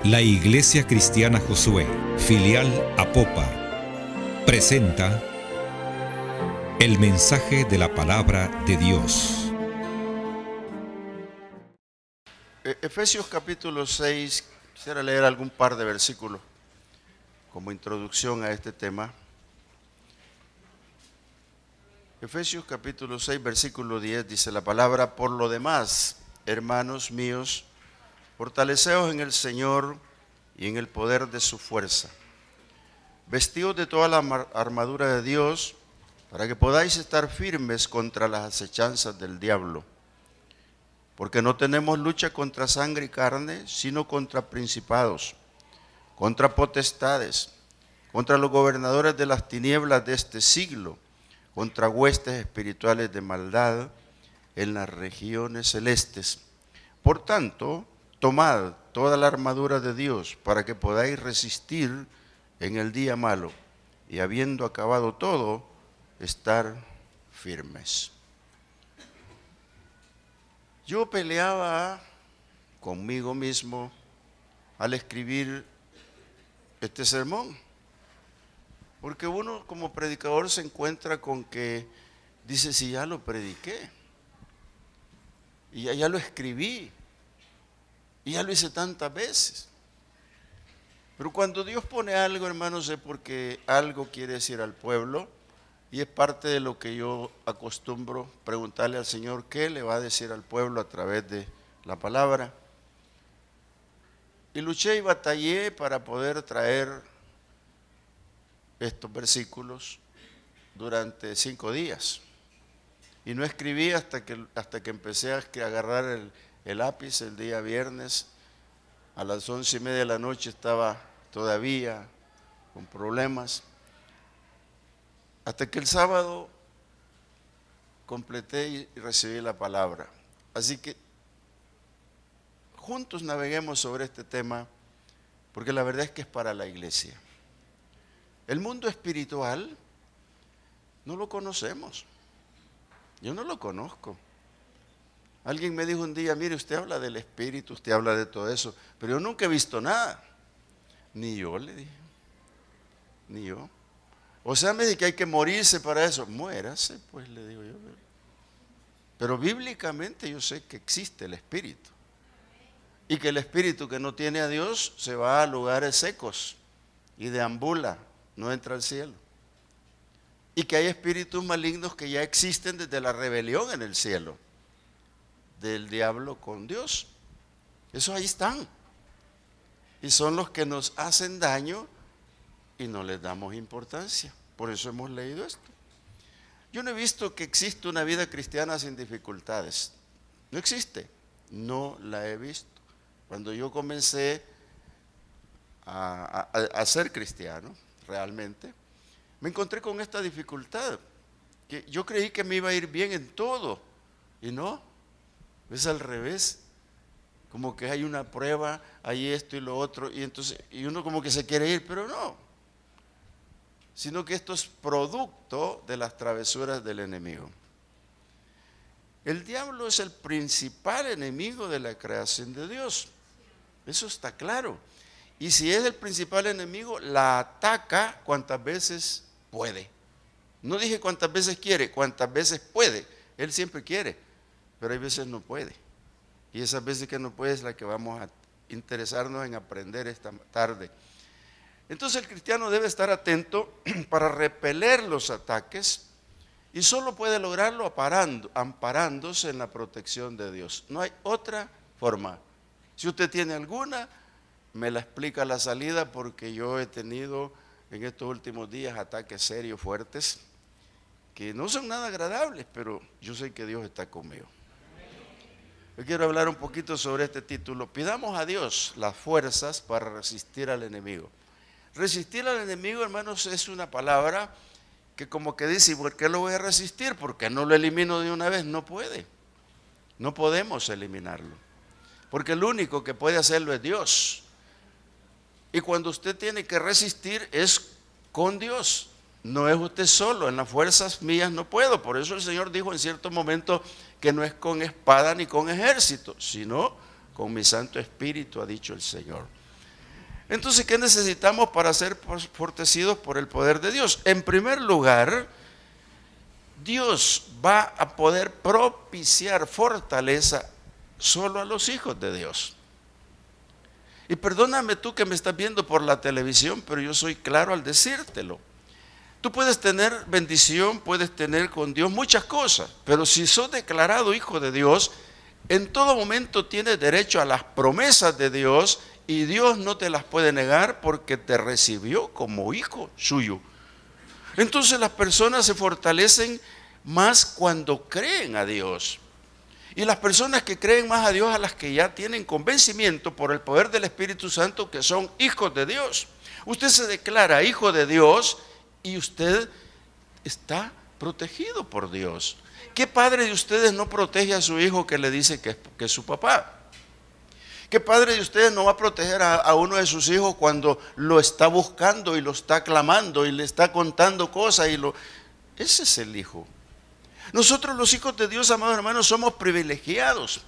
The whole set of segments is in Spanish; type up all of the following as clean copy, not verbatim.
La Iglesia Cristiana Josué, filial Apopa, presenta el mensaje de la palabra de Dios. Efesios capítulo 6, quisiera leer algún par de versículos como introducción a este tema. Efesios capítulo 6, versículo 10 dice la palabra: por lo demás, hermanos míos, fortaleceos en el Señor y en el poder de su fuerza. Vestidos de toda la armadura de Dios, para que podáis estar firmes contra las acechanzas del diablo. Porque no tenemos lucha contra sangre y carne, sino contra principados, contra potestades, contra los gobernadores de las tinieblas de este siglo, contra huestes espirituales de maldad en las regiones celestes. Por tanto, tomad toda la armadura de Dios para que podáis resistir en el día malo y, habiendo acabado todo, estar firmes. Yo peleaba conmigo mismo al escribir este sermón, porque uno como predicador se encuentra con que dice: si ya lo prediqué, y ya lo escribí, y ya lo hice tantas veces. Pero cuando Dios pone algo, hermanos, es porque algo quiere decir al pueblo, y es parte de lo que yo acostumbro preguntarle al Señor: ¿qué le va a decir al pueblo a través de la palabra? Y luché y batallé para poder traer estos versículos durante 5 días. Y no escribí hasta que empecé a agarrar el lápiz el día viernes. A las 11:30 de la noche estaba todavía con problemas. Hasta que el sábado completé y recibí la palabra. Así que juntos naveguemos sobre este tema, porque la verdad es que es para la iglesia. El mundo espiritual no lo conocemos. Yo no lo conozco. Alguien me dijo un día: mire, usted habla del espíritu, usted habla de todo eso, pero yo nunca he visto nada. Ni yo, le dije. Ni yo. O sea, me dice que hay que morirse para eso. Muérase, pues, le digo yo. Pero bíblicamente yo sé que existe el espíritu. Y que el espíritu que no tiene a Dios se va a lugares secos y deambula, no entra al cielo. Y que hay espíritus malignos que ya existen desde la rebelión en el cielo del diablo con Dios. Esos ahí están. Y son los que nos hacen daño y no les damos importancia. Por eso hemos leído esto. Yo no he visto que existe una vida cristiana sin dificultades. No existe. No la he visto. Cuando yo comencé a ser cristiano, realmente, me encontré con esta dificultad. Que yo creí que me iba a ir bien en todo. Y no. Es al revés. Como que hay una prueba, hay esto y lo otro. Y uno como que se quiere ir, pero no. Sino que esto es producto de las travesuras del enemigo. El diablo es el principal enemigo de la creación de Dios. Eso está claro. Y si es el principal enemigo, la ataca cuantas veces puede. No dije cuántas veces quiere, cuántas veces puede. Él siempre quiere, pero hay veces no puede. Y esas veces que no puede es la que vamos a interesarnos en aprender esta tarde. Entonces el cristiano debe estar atento para repeler los ataques, y solo puede lograrlo amparándose en la protección de Dios. No hay otra forma. Si usted tiene alguna, me la explica a la salida, porque yo he tenido en estos últimos días ataques serios, fuertes, que no son nada agradables, pero yo sé que Dios está conmigo. Yo quiero hablar un poquito sobre este título: pidamos a Dios las fuerzas para resistir al enemigo. Resistir al enemigo, hermanos, es una palabra que como que dice: ¿por qué lo voy a resistir? ¿Porque no lo elimino de una vez? No puede. No podemos eliminarlo. Porque el único que puede hacerlo es Dios. Y cuando usted tiene que resistir es con Dios. No es usted solo. En las fuerzas mías no puedo. Por eso el Señor dijo en cierto momento que no es con espada ni con ejército, sino con mi Santo Espíritu, ha dicho el Señor. Entonces, ¿qué necesitamos para ser fortalecidos por el poder de Dios? En primer lugar, Dios va a poder propiciar fortaleza solo a los hijos de Dios. Y perdóname tú que me estás viendo por la televisión, pero yo soy claro al decírtelo. Tú puedes tener bendición, puedes tener con Dios muchas cosas, pero si sos declarado hijo de Dios, en todo momento tienes derecho a las promesas de Dios y Dios no te las puede negar porque te recibió como hijo suyo. Entonces las personas se fortalecen más cuando creen a Dios. Y las personas que creen más a Dios, a las que ya tienen convencimiento por el poder del Espíritu Santo que son hijos de Dios. Usted se declara hijo de Dios y usted está protegido por Dios. ¿Qué padre de ustedes no protege a su hijo que le dice que es su papá? ¿Qué padre de ustedes no va a proteger a uno de sus hijos cuando lo está buscando y lo está clamando y le está contando cosas? Ese es el hijo. Nosotros los hijos de Dios, amados hermanos, somos privilegiados.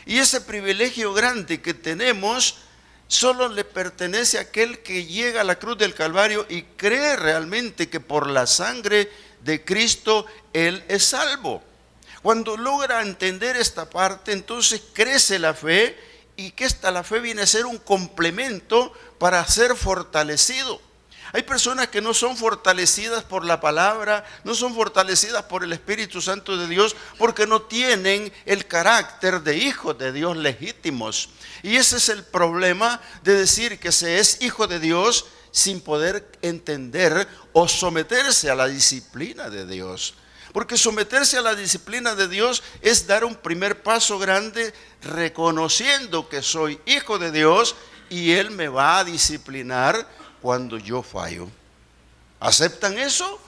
Y ese privilegio grande que tenemos solo le pertenece a aquel que llega a la cruz del Calvario y cree realmente que por la sangre de Cristo Él es salvo. Cuando logra entender esta parte, entonces crece la fe y que la fe viene a ser un complemento para ser fortalecido. Hay personas que no son fortalecidas por la palabra, no son fortalecidas por el Espíritu Santo de Dios porque no tienen el carácter de hijos de Dios legítimos. Y ese es el problema de decir que se es hijo de Dios sin poder entender o someterse a la disciplina de Dios. Porque someterse a la disciplina de Dios es dar un primer paso grande reconociendo que soy hijo de Dios y Él me va a disciplinar cuando yo fallo. ¿Aceptan eso?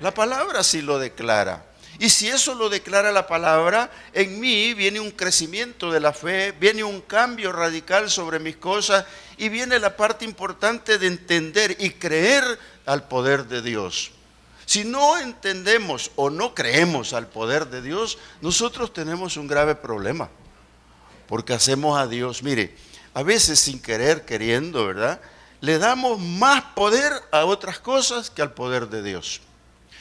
La palabra sí lo declara. Y si eso lo declara la palabra, en mí viene un crecimiento de la fe, viene un cambio radical sobre mis cosas y viene la parte importante de entender y creer al poder de Dios. Si no entendemos o no creemos al poder de Dios, nosotros tenemos un grave problema. Porque hacemos a Dios, mire, a veces sin querer, queriendo, ¿verdad?, le damos más poder a otras cosas que al poder de Dios.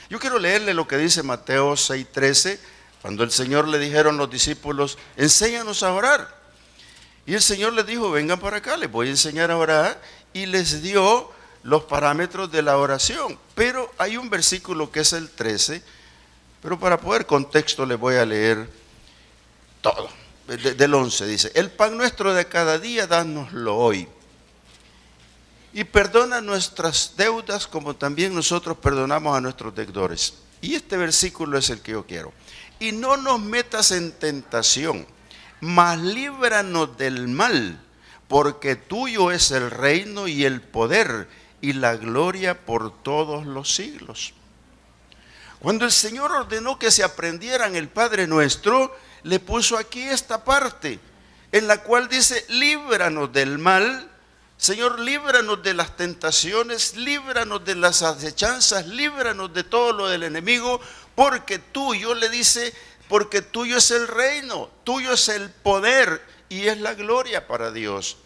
Yo quiero leerle lo que dice Mateo 6:13, cuando el Señor le dijeron los discípulos, enséñanos a orar. Y el Señor les dijo, vengan para acá, les voy a enseñar a orar, y les dio los parámetros de la oración. Pero hay un versículo que es el 13, pero para poder contexto les voy a leer todo. Del 11 dice, el pan nuestro de cada día, dánoslo hoy. Y perdona nuestras deudas como también nosotros perdonamos a nuestros deudores. Y este versículo es el que yo quiero. Y no nos metas en tentación, mas líbranos del mal, porque tuyo es el reino y el poder y la gloria por todos los siglos. Cuando el Señor ordenó que se aprendieran el Padre Nuestro, le puso aquí esta parte, en la cual dice, líbranos del mal. Señor, líbranos de las tentaciones, líbranos de las acechanzas, líbranos de todo lo del enemigo, porque tuyo, le dice, porque tuyo es el reino, tuyo es el poder y es la gloria para Dios.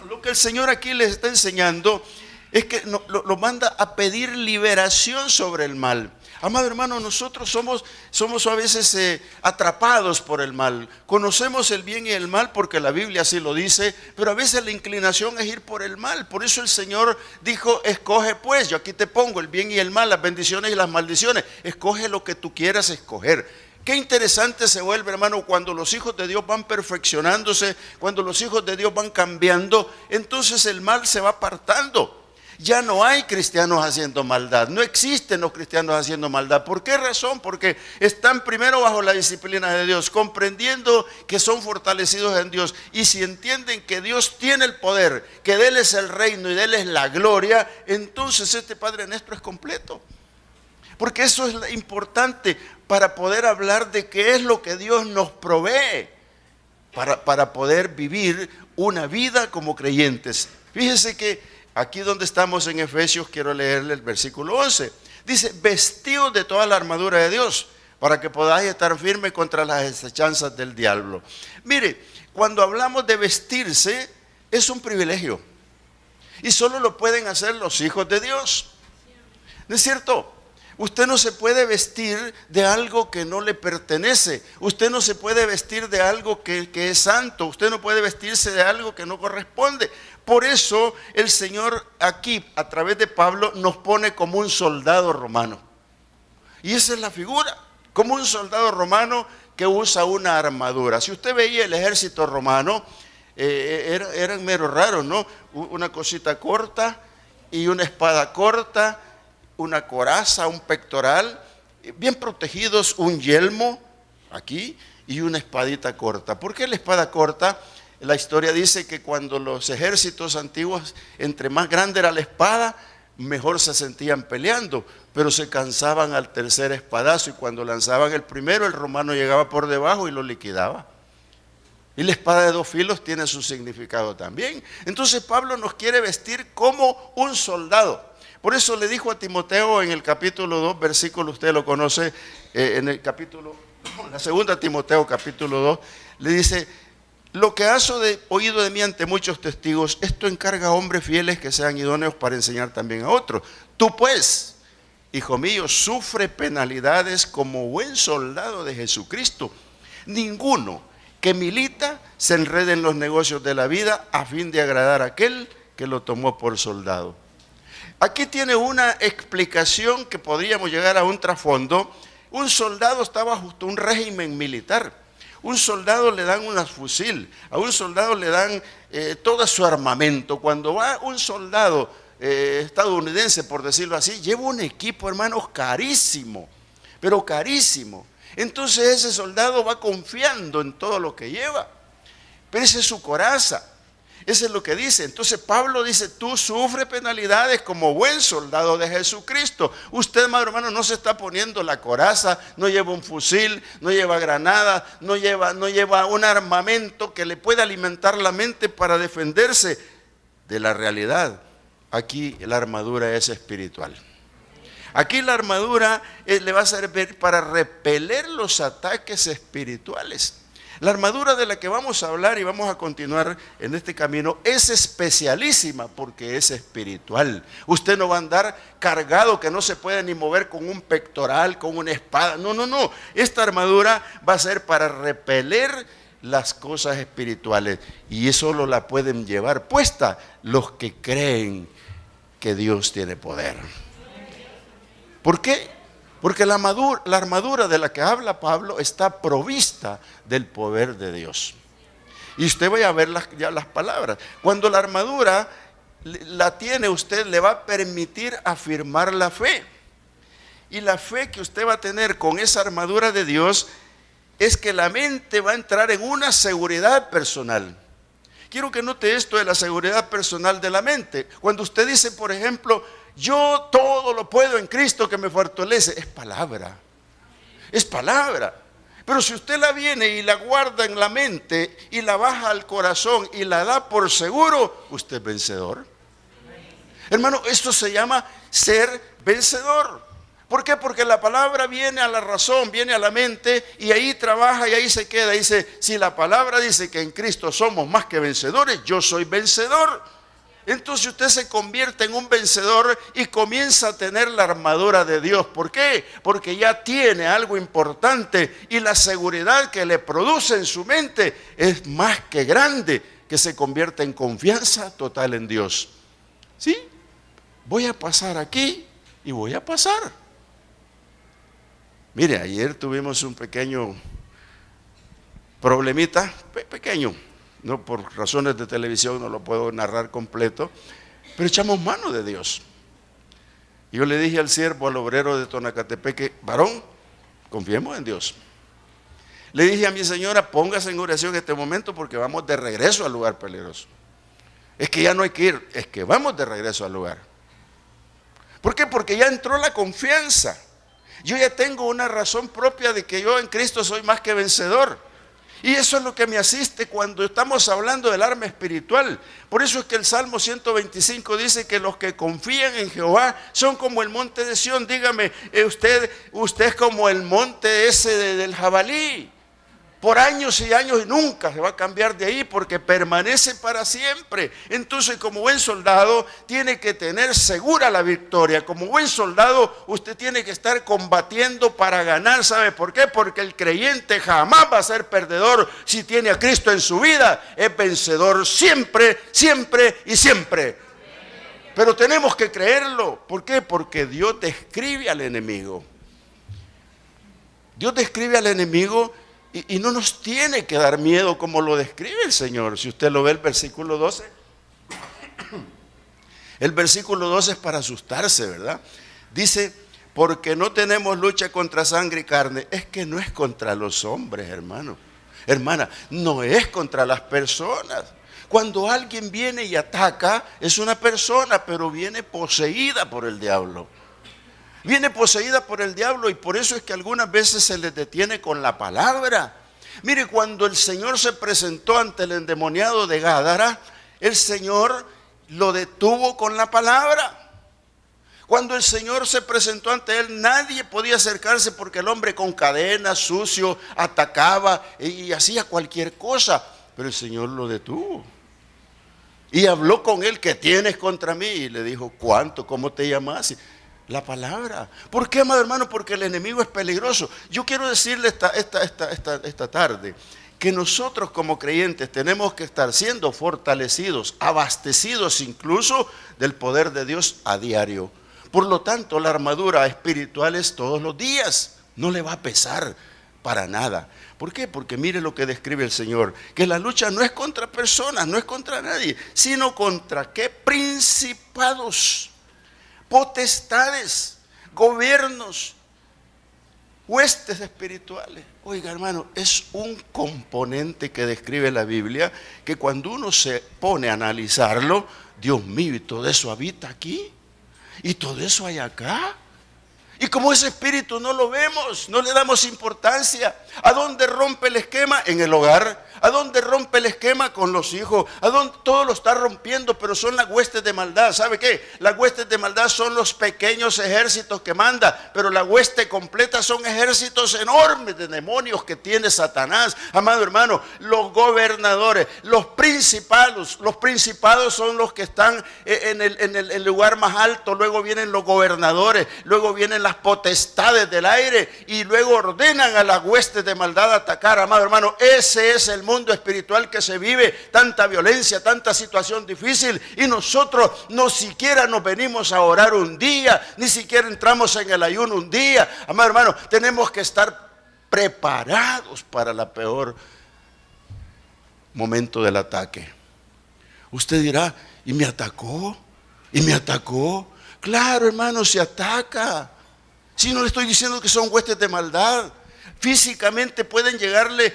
Lo que el Señor aquí les está enseñando es que lo manda a pedir liberación sobre el mal. Amado hermano, nosotros somos a veces atrapados por el mal. Conocemos el bien y el mal porque la Biblia así lo dice, pero a veces la inclinación es ir por el mal. Por eso el Señor dijo, escoge pues, yo aquí te pongo el bien y el mal, las bendiciones y las maldiciones. Escoge lo que tú quieras escoger. Qué interesante se vuelve, hermano, cuando los hijos de Dios van perfeccionándose, cuando los hijos de Dios van cambiando, entonces el mal se va apartando. Ya no hay cristianos haciendo maldad, no existen los cristianos haciendo maldad. ¿Por qué razón? Porque están primero bajo la disciplina de Dios, comprendiendo que son fortalecidos en Dios. Y si entienden que Dios tiene el poder, que de Él es el reino y de Él es la gloria, entonces este Padre nuestro es completo. Porque eso es importante para poder hablar de qué es lo que Dios nos provee para poder vivir una vida como creyentes. Fíjese que aquí donde estamos en Efesios, quiero leerle el versículo 11. Dice, vestidos de toda la armadura de Dios, para que podáis estar firmes contra las acechanzas del diablo. Mire, cuando hablamos de vestirse, es un privilegio. Y solo lo pueden hacer los hijos de Dios. ¿No es cierto? Usted no se puede vestir de algo que no le pertenece. Usted no se puede vestir de algo que es santo. Usted no puede vestirse de algo que no corresponde. Por eso el Señor aquí, a través de Pablo, nos pone como un soldado romano. Y esa es la figura, como un soldado romano que usa una armadura. Si usted veía el ejército romano, eran mero raros, ¿no? Una cosita corta y una espada corta, una coraza, un pectoral, bien protegidos, un yelmo aquí y una espadita corta. ¿Por qué la espada corta? La historia dice que cuando los ejércitos antiguos, entre más grande era la espada, mejor se sentían peleando, pero se cansaban al tercer espadazo, y cuando lanzaban el primero, el romano llegaba por debajo y lo liquidaba. Y la espada de dos filos tiene su significado también. Entonces Pablo nos quiere vestir como un soldado. Por eso le dijo a Timoteo en el capítulo 2, versículo, usted lo conoce, en el capítulo, la segunda Timoteo capítulo 2, le dice: lo que has oído de mí ante muchos testigos, esto encarga a hombres fieles que sean idóneos para enseñar también a otros. Tú pues, hijo mío, sufre penalidades como buen soldado de Jesucristo. Ninguno que milita se enrede en los negocios de la vida a fin de agradar a aquel que lo tomó por soldado. Aquí tiene una explicación que podríamos llegar a un trasfondo. Un soldado está bajo un régimen militar. Un soldado le dan un fusil, a un soldado le dan todo su armamento. Cuando va un soldado estadounidense, por decirlo así, lleva un equipo, hermanos, carísimo, pero carísimo. Entonces ese soldado va confiando en todo lo que lleva, pero esa es su coraza. Eso es lo que dice. Entonces Pablo dice: tú sufres penalidades como buen soldado de Jesucristo. Usted, hermano, no se está poniendo la coraza, no lleva un fusil, no lleva granadas, no lleva un armamento que le pueda alimentar la mente para defenderse de la realidad. Aquí la armadura es espiritual. Aquí la armadura le va a servir para repeler los ataques espirituales. La armadura de la que vamos a hablar y vamos a continuar en este camino es especialísima porque es espiritual. Usted no va a andar cargado que no se puede ni mover con un pectoral, con una espada. No, no, no. Esta armadura va a ser para repeler las cosas espirituales, y eso solo la pueden llevar puesta los que creen que Dios tiene poder. ¿Por qué? Porque la armadura de la que habla Pablo está provista del poder de Dios. Y usted vaya a ver ya las palabras. Cuando la armadura la tiene usted, le va a permitir afirmar la fe. Y la fe que usted va a tener con esa armadura de Dios es que la mente va a entrar en una seguridad personal. Quiero que note esto de la seguridad personal de la mente. Cuando usted dice, por ejemplo, yo todo lo puedo en Cristo que me fortalece, es palabra. Es palabra. Pero si usted la viene y la guarda en la mente y la baja al corazón y la da por seguro, usted es vencedor. Hermano, esto se llama ser vencedor. ¿Por qué? Porque la palabra viene a la razón, viene a la mente y ahí trabaja y ahí se queda. Dice, si la palabra dice que en Cristo somos más que vencedores, yo soy vencedor. Entonces usted se convierte en un vencedor y comienza a tener la armadura de Dios. ¿Por qué? Porque ya tiene algo importante y la seguridad que le produce en su mente es más que grande, que se convierte en confianza total en Dios. ¿Sí? Voy a pasar aquí y voy a pasar. Mire, ayer tuvimos un pequeño problemita, pequeño. No, por razones de televisión no lo puedo narrar completo, pero echamos mano de Dios. Yo le dije al siervo, al obrero de Tonacatepeque, varón, confiemos en Dios. Le dije a mi señora, póngase en oración en este momento porque vamos de regreso al lugar peligroso. Es que ya no hay que ir, es que vamos de regreso al lugar. ¿Por qué? Porque ya entró la confianza. Yo ya tengo una razón propia de que yo en Cristo soy más que vencedor. Y eso es lo que me asiste cuando estamos hablando del arma espiritual. Por eso es que el Salmo 125 dice que los que confían en Jehová son como el monte de Sión. Dígame, usted es como el monte ese del jabalí. por años y años y nunca se va a cambiar de ahí porque permanece para siempre. Entonces, como buen soldado, tiene que tener segura la victoria. Como buen soldado, usted tiene que estar combatiendo para ganar. ¿Sabe por qué? Porque el creyente jamás va a ser perdedor. Si tiene a Cristo en su vida, es vencedor siempre, siempre y siempre. Pero tenemos que creerlo. ¿Por qué? Porque Dios describe al enemigo. Dios describe al enemigo y no nos tiene que dar miedo como lo describe el Señor. Si usted lo ve el versículo 12. El versículo 12 es para asustarse, ¿verdad? Dice, porque no tenemos lucha contra sangre y carne. Es que no es contra los hombres, hermano. Hermana, no es contra las personas. Cuando alguien viene y ataca, es una persona, pero viene poseída por el diablo. Viene poseída por el diablo y por eso es que algunas veces se les detiene con la palabra. Mire, cuando el Señor se presentó ante el endemoniado de Gádara, el Señor lo detuvo con la palabra. Cuando el Señor se presentó ante él, nadie podía acercarse porque el hombre con cadenas, sucio, atacaba y hacía cualquier cosa. Pero el Señor lo detuvo. Y habló con él, ¿qué tienes contra mí? Y le dijo, ¿cuánto? ¿Cómo te llamas? La palabra. ¿Por qué, amado hermano? Porque el enemigo es peligroso. Yo quiero decirle esta tarde que nosotros como creyentes tenemos que estar siendo fortalecidos, abastecidos incluso del poder de Dios a diario. Por lo tanto, la armadura espiritual es todos los días. No le va a pesar para nada. ¿Por qué? Porque mire lo que describe el Señor, que la lucha no es contra personas, no es contra nadie, sino contra ¿qué? Principados, potestades, gobiernos, huestes espirituales. Oiga, hermano, es un componente que describe la Biblia, que cuando uno se pone a analizarlo, Dios mío, y todo eso habita aquí, y todo eso hay acá. Y como ese espíritu no lo vemos, no le damos importancia. ¿A dónde rompe el esquema? En el hogar. ¿A dónde rompe el esquema? Con los hijos. ¿A dónde? Todo lo está rompiendo, pero son las huestes de maldad. ¿Sabe qué? Las huestes de maldad son los pequeños ejércitos que manda, pero la hueste completa son ejércitos enormes de demonios que tiene Satanás. Amado hermano, los gobernadores, los principados son los que están en el lugar más alto. Luego vienen los gobernadores, luego vienen las potestades del aire y luego ordenan a las huestes de maldad atacar. Amado hermano, ese es el mundo espiritual que se vive, tanta violencia, tanta situación difícil, y nosotros no siquiera nos venimos a orar un día, ni siquiera entramos en el ayuno un día. Amado hermano, tenemos que estar preparados para la peor momento del ataque. Usted dirá, ¿y me atacó? ¿Y me atacó? Claro, hermano, se ataca. Si no le estoy diciendo que son huestes de maldad. Físicamente pueden llegarle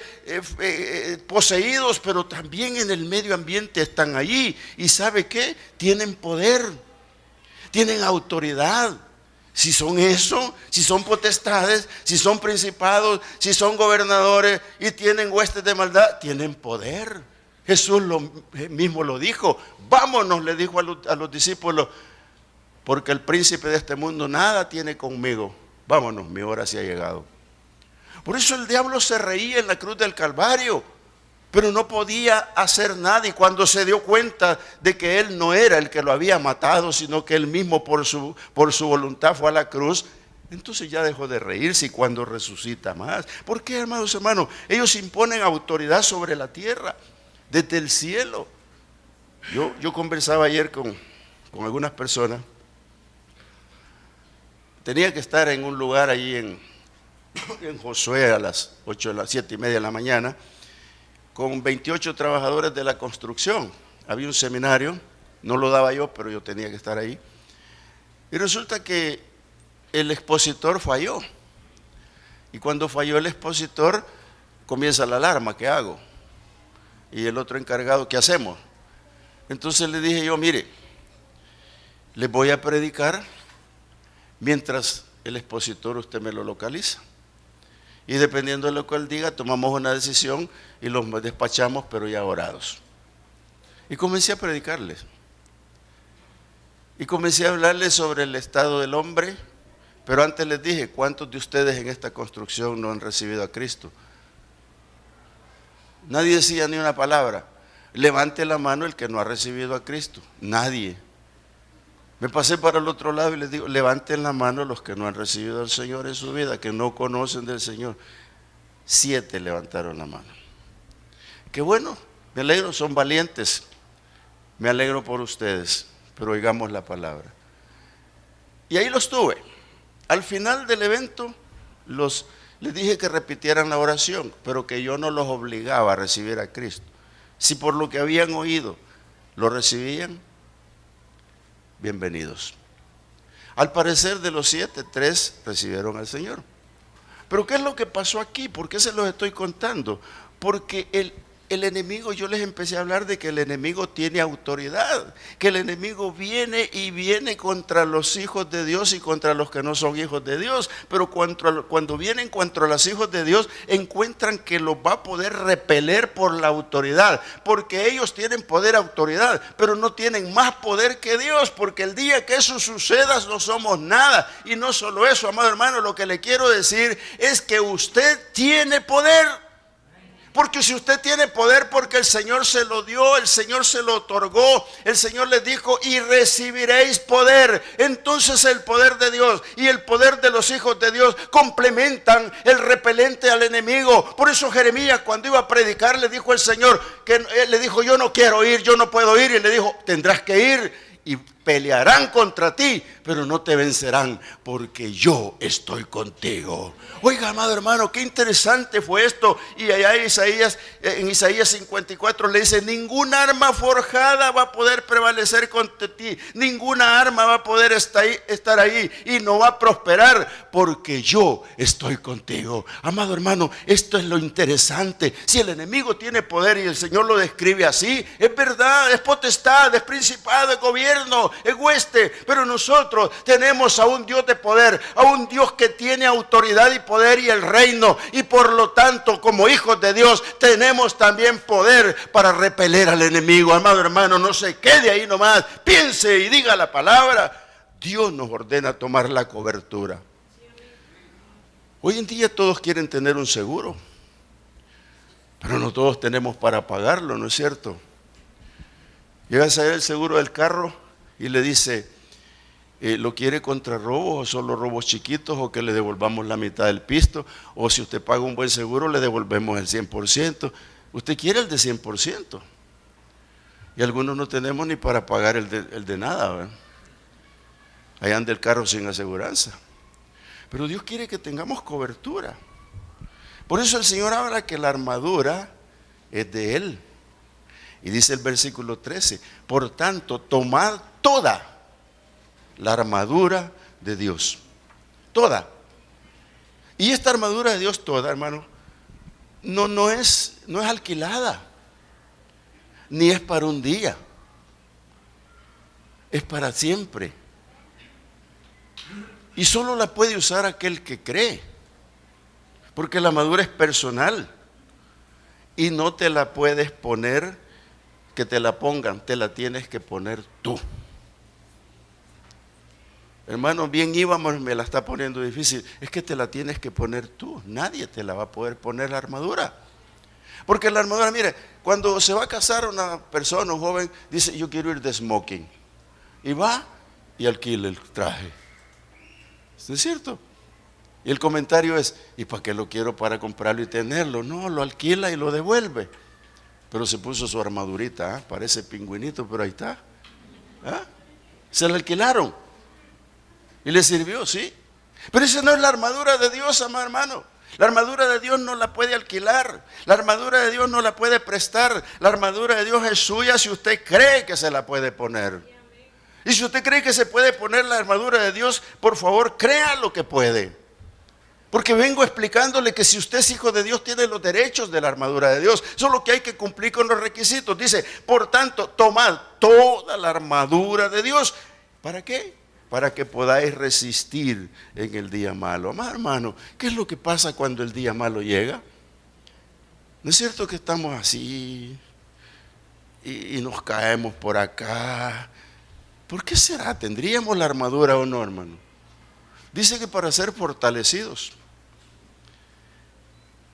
poseídos, pero también en el medio ambiente están allí. ¿Y sabe qué? Tienen poder, tienen autoridad. Si son eso, si son potestades, si son principados, si son gobernadores y tienen huestes de maldad, tienen poder. Jesús mismo lo dijo. Vámonos, le dijo a los discípulos, porque el príncipe de este mundo nada tiene conmigo. Vámonos, mi hora se ha llegado. Por eso el diablo se reía en la cruz del Calvario, pero no podía hacer nada. Y cuando se dio cuenta de que él no era el que lo había matado, sino que él mismo por su voluntad fue a la cruz, entonces ya dejó de reírse. Y cuando resucita más. ¿Por qué, hermanos? Ellos imponen autoridad sobre la tierra, desde el cielo. Yo conversaba ayer con algunas personas. Tenía que estar en un lugar allí en Josué a las 7:30 de la mañana con 28 trabajadores de la construcción. Había un seminario, no lo daba yo, pero yo tenía que estar ahí. Y resulta que el expositor falló. Y cuando falló el expositor, comienza la alarma, ¿qué hago? Y el otro encargado, ¿qué hacemos? Entonces le dije yo, mire, les voy a predicar mientras el expositor usted me lo localiza. Y dependiendo de lo que él diga, tomamos una decisión y los despachamos, pero ya orados. Y comencé a predicarles. Y comencé a hablarles sobre el estado del hombre, pero antes les dije, ¿cuántos de ustedes en esta construcción no han recibido a Cristo? Nadie decía ni una palabra. Levante la mano el que no ha recibido a Cristo. Nadie. Me pasé para el otro lado y les digo, levanten la mano los que no han recibido al Señor en su vida, que no conocen del Señor. 7 levantaron la mano. Qué bueno, me alegro, son valientes. Me alegro por ustedes, pero oigamos la palabra. Y ahí los tuve. Al final del evento les dije que repitieran la oración, pero que yo no los obligaba a recibir a Cristo. Si por lo que habían oído lo recibían, bienvenidos. Al parecer de los 7, 3 recibieron al Señor. Pero ¿qué es lo que pasó aquí? ¿Por qué se los estoy contando? Porque el enemigo, yo les empecé a hablar de que el enemigo tiene autoridad, que el enemigo viene y viene contra los hijos de Dios y contra los que no son hijos de Dios, pero cuando vienen contra los hijos de Dios, encuentran que los va a poder repeler por la autoridad, porque ellos tienen poder, autoridad, pero no tienen más poder que Dios, porque el día que eso suceda no somos nada. Y no solo eso, amado hermano, lo que le quiero decir es que usted tiene poder. Porque si usted tiene poder, porque el Señor se lo dio, el Señor se lo otorgó, el Señor les dijo, y recibiréis poder. Entonces el poder de Dios y el poder de los hijos de Dios complementan el repelente al enemigo. Por eso Jeremías, cuando iba a predicar, le dijo el Señor, que le dijo, yo no quiero ir, yo no puedo ir. Y le dijo, tendrás que ir. Y pelearán contra ti, pero no te vencerán, porque yo estoy contigo. Oiga, amado hermano, qué interesante fue esto. Y allá en Isaías 54 le dice, ninguna arma forjada va a poder prevalecer contra ti, ninguna arma va a poder estar ahí y no va a prosperar, porque yo estoy contigo. Amado hermano, esto es lo interesante. Si el enemigo tiene poder y el Señor lo describe así, es verdad, es potestad, es principado, es gobierno, es hueste, pero nosotros tenemos a un Dios de poder, a un Dios que tiene autoridad y poder y el reino, y por lo tanto, como hijos de Dios, tenemos también poder para repeler al enemigo. Amado hermano, no se quede ahí nomás, piense y diga la palabra. Dios nos ordena tomar la cobertura. Hoy en día todos quieren tener un seguro, pero no todos tenemos para pagarlo, ¿no es cierto? Llega a saber el seguro del carro y le dice, ¿lo quiere contra robos o solo robos chiquitos, o que le devolvamos la mitad del pisto? O si usted paga un buen seguro, le devolvemos el 100%. Usted quiere el de 100%. Y algunos no tenemos ni para pagar el de nada, ¿verdad? Ahí anda el carro sin aseguranza. Pero Dios quiere que tengamos cobertura. Por eso el Señor habla que la armadura es de Él. Y dice el versículo 13, por tanto, tomad toda la armadura de Dios. Toda. Y esta armadura de Dios toda, hermano, no es alquilada, ni es para un día. Es para siempre. Y solo la puede usar aquel que cree. Porque la armadura es personal. Y no te la puedes poner, que te la pongan, te la tienes que poner tú. Hermano, bien íbamos, me la está poniendo difícil. Es que te la tienes que poner tú. Nadie te la va a poder poner la armadura. Porque la armadura, mire, cuando se va a casar una persona, un joven, dice, yo quiero ir de smoking. Y va y alquila el traje. ¿No es cierto? Y el comentario es, ¿y para qué lo quiero? Para comprarlo y tenerlo. No, lo alquila y lo devuelve. Pero se puso su armadurita, ¿eh? Parece pingüinito, pero ahí está. ¿Eh? Se la alquilaron. Y le sirvió, sí. Pero esa no es la armadura de Dios, amado hermano. La armadura de Dios no la puede alquilar. La armadura de Dios no la puede prestar. La armadura de Dios es suya si usted cree que se la puede poner. Y si usted cree que se puede poner la armadura de Dios, por favor, crea lo que puede. Porque vengo explicándole que si usted es hijo de Dios, tiene los derechos de la armadura de Dios. Solo que hay que cumplir con los requisitos. Dice, por tanto, tomad toda la armadura de Dios. ¿Para qué? Para que podáis resistir en el día malo. Amado hermano, ¿qué es lo que pasa cuando el día malo llega? ¿No es cierto que estamos así y nos caemos por acá? ¿Por qué será? ¿Tendríamos la armadura o no, hermano? Dice que para ser fortalecidos.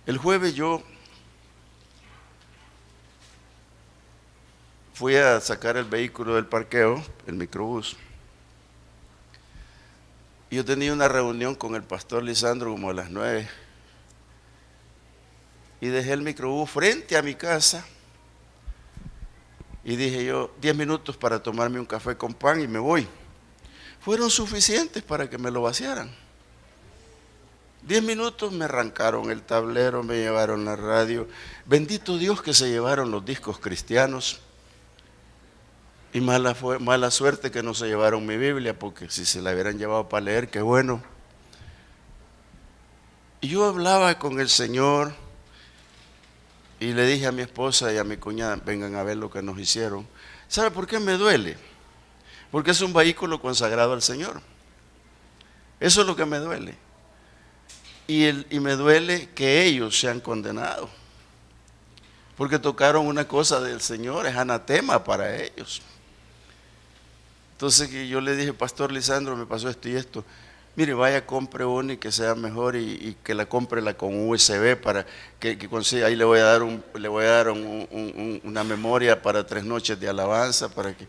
El jueves yo fui a sacar el vehículo del parqueo, el microbús. Yo tenía una reunión con el pastor Lisandro como a las 9. Y dejé el microbús frente a mi casa. Y dije yo, 10 minutos para tomarme un café con pan y me voy. Fueron suficientes para que me lo vaciaran. 10 minutos me arrancaron el tablero, me llevaron la radio. Bendito Dios que se llevaron los discos cristianos. Y mala suerte que no se llevaron mi Biblia, porque si se la hubieran llevado para leer, qué bueno. Y yo hablaba con el Señor y le dije a mi esposa y a mi cuñada, vengan a ver lo que nos hicieron. ¿Sabe por qué me duele? Porque es un vehículo consagrado al Señor. Eso es lo que me duele. Y me duele que ellos sean condenados. Porque tocaron una cosa del Señor, es anatema para ellos. Entonces yo le dije, Pastor Lisandro, me pasó esto y esto. Mire, vaya, compre una y que sea mejor y que la compre con USB para que consiga. Ahí le voy a dar una memoria para 3 noches de alabanza para que.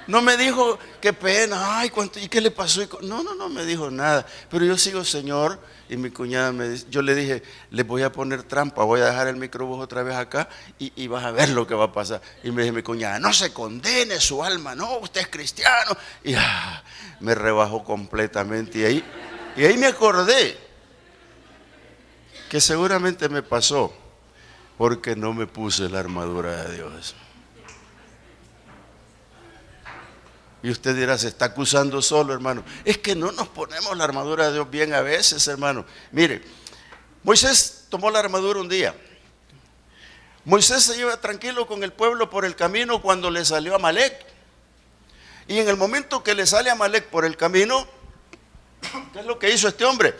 No me dijo, qué pena, ay, ¿y qué le pasó? No me dijo nada. Pero yo sigo, Señor, y mi cuñada yo le dije, le voy a poner trampa, voy a dejar el microbús otra vez acá y vas a ver lo que va a pasar. Y me dice mi cuñada, no se condene su alma, no, usted es cristiano. Y me rebajó completamente. Y ahí me acordé que seguramente me pasó porque no me puse la armadura de Dios. Y usted dirá, se está acusando solo, hermano. Es que no nos ponemos la armadura de Dios bien a veces, hermano. Mire, Moisés tomó la armadura un día. Moisés se iba tranquilo con el pueblo por el camino cuando le salió Amalek. Y en el momento que le sale Amalek por el camino, ¿qué es lo que hizo este hombre?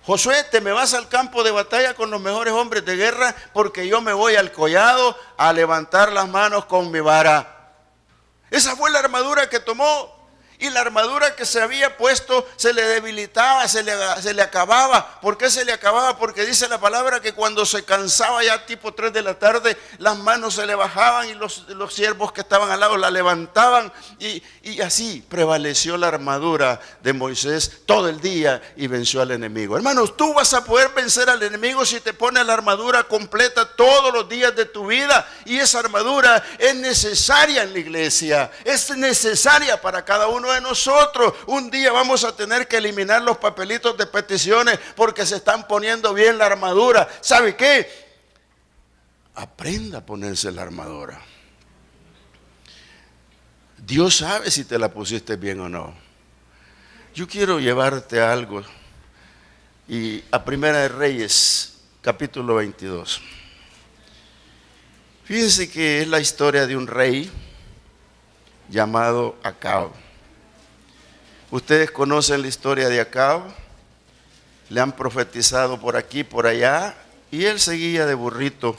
Josué, te me vas al campo de batalla con los mejores hombres de guerra, porque yo me voy al collado a levantar las manos con mi vara. Esa fue la armadura que tomó. Y la armadura que se había puesto se le debilitaba, se le acababa. ¿Por qué se le acababa? Porque dice la palabra que cuando se cansaba ya tipo 3 de la tarde, las manos se le bajaban y los siervos que estaban al lado la levantaban. Y así prevaleció la armadura de Moisés todo el día y venció al enemigo. Hermanos, tú vas a poder vencer al enemigo si te pones la armadura completa todos los días de tu vida. Y esa armadura es necesaria en la iglesia, es necesaria para cada uno de nosotros. Un día vamos a tener que eliminar los papelitos de peticiones porque se están poniendo bien la armadura. ¿Sabe qué? Aprenda a ponerse la armadura. Dios sabe si te la pusiste bien o no. Yo quiero llevarte a algo y a Primera de Reyes, capítulo 22. Fíjense que es la historia de un rey llamado Acab. Ustedes conocen la historia de Acab, le han profetizado por aquí, por allá, y él seguía de burrito,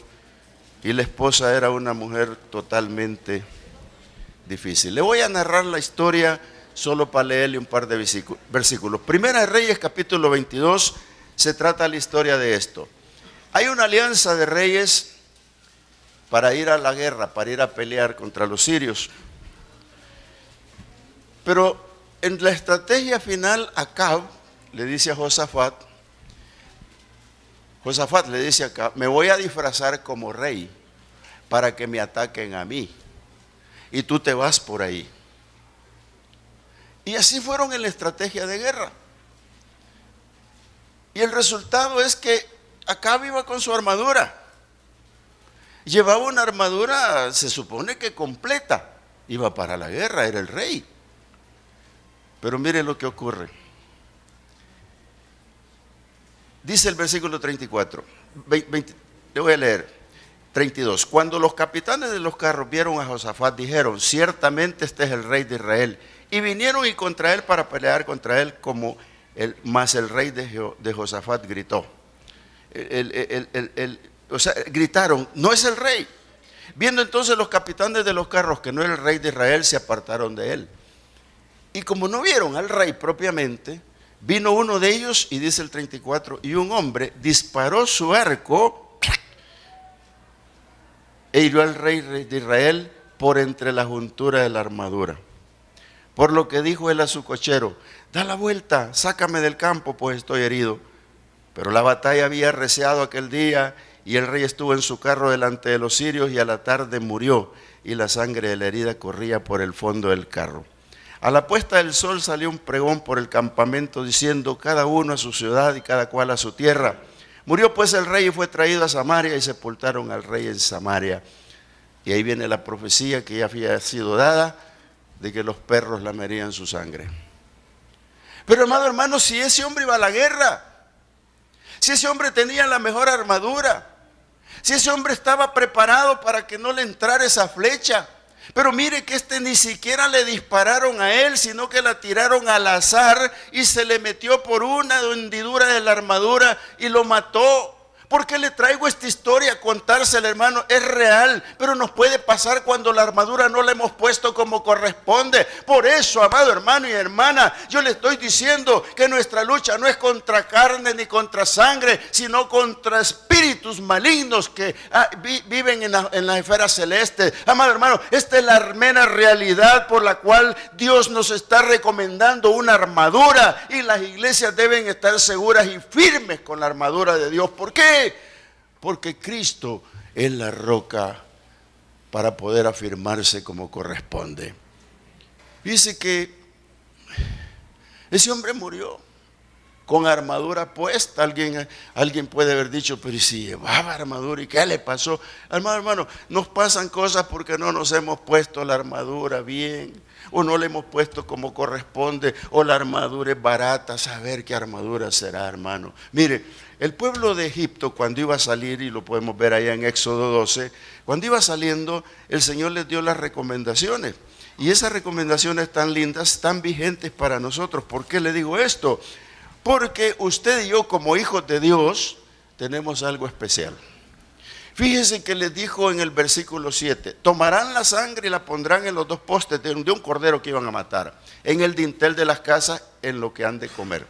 y la esposa era una mujer totalmente difícil. Le voy a narrar la historia solo para leerle un par de versículos. Primera de Reyes, capítulo 22, se trata la historia de esto. Hay una alianza de reyes para ir a la guerra, para ir a pelear contra los sirios. Pero en la estrategia final, Acab le dice a Josafat le dice a Acab, me voy a disfrazar como rey para que me ataquen a mí y tú te vas por ahí. Y así fueron en la estrategia de guerra. Y el resultado es que Acab iba con su armadura. Llevaba una armadura, se supone que completa. Iba para la guerra, era el rey. Pero mire lo que ocurre. Dice el versículo 34. Le voy a leer. 32. Cuando los capitanes de los carros vieron a Josafat, dijeron, ciertamente este es el rey de Israel. Y vinieron y contra él para pelear contra él, mas el rey de Josafat gritó. Gritaron, no es el rey. Viendo entonces los capitanes de los carros que no era el rey de Israel, se apartaron de él. Y como no vieron al rey propiamente, vino uno de ellos, y dice el 34, y un hombre disparó su arco e hirió al rey de Israel por entre la juntura de la armadura. Por lo que dijo él a su cochero: da la vuelta, sácame del campo, pues estoy herido. Pero la batalla había arreciado aquel día, y el rey estuvo en su carro delante de los sirios, y a la tarde murió, y la sangre de la herida corría por el fondo del carro. A la puesta del sol salió un pregón por el campamento diciendo: cada uno a su ciudad y cada cual a su tierra. Murió pues el rey y fue traído a Samaria, y sepultaron al rey en Samaria. Y ahí viene la profecía que ya había sido dada, de que los perros lamerían su sangre. Pero amado hermano, si ese hombre iba a la guerra, si ese hombre tenía la mejor armadura, si ese hombre estaba preparado para que no le entrara esa flecha, pero mire que ni siquiera le dispararon a él, sino que la tiraron al azar y se le metió por una hendidura de la armadura y lo mató. ¿Por qué le traigo esta historia a contársela, hermano? Es real, pero nos puede pasar cuando la armadura no la hemos puesto como corresponde. Por eso, amado hermano y hermana, yo le estoy diciendo que nuestra lucha no es contra carne ni contra sangre, sino contra espíritus malignos que viven en la esfera celeste. Amado hermano, esta es la mera realidad por la cual Dios nos está recomendando una armadura, y las iglesias deben estar seguras y firmes con la armadura de Dios. ¿Por qué? Porque Cristo es la roca para poder afirmarse como corresponde. Dice que ese hombre murió con armadura puesta. Alguien puede haber dicho: pero si llevaba armadura, ¿y qué le pasó? Hermano, nos pasan cosas porque no nos hemos puesto la armadura bien, o no le hemos puesto como corresponde, o la armadura es barata. Saber qué armadura será, hermano. Mire, el pueblo de Egipto, cuando iba a salir, y lo podemos ver allá en Éxodo 12, cuando iba saliendo, el Señor les dio las recomendaciones. Y esas recomendaciones tan lindas, tan vigentes para nosotros. ¿Por qué le digo esto? Porque usted y yo, como hijos de Dios, tenemos algo especial. Fíjense que les dijo en el versículo 7: tomarán la sangre y la pondrán en los dos postes de un cordero que iban a matar, en el dintel de las casas, en la que han de comer.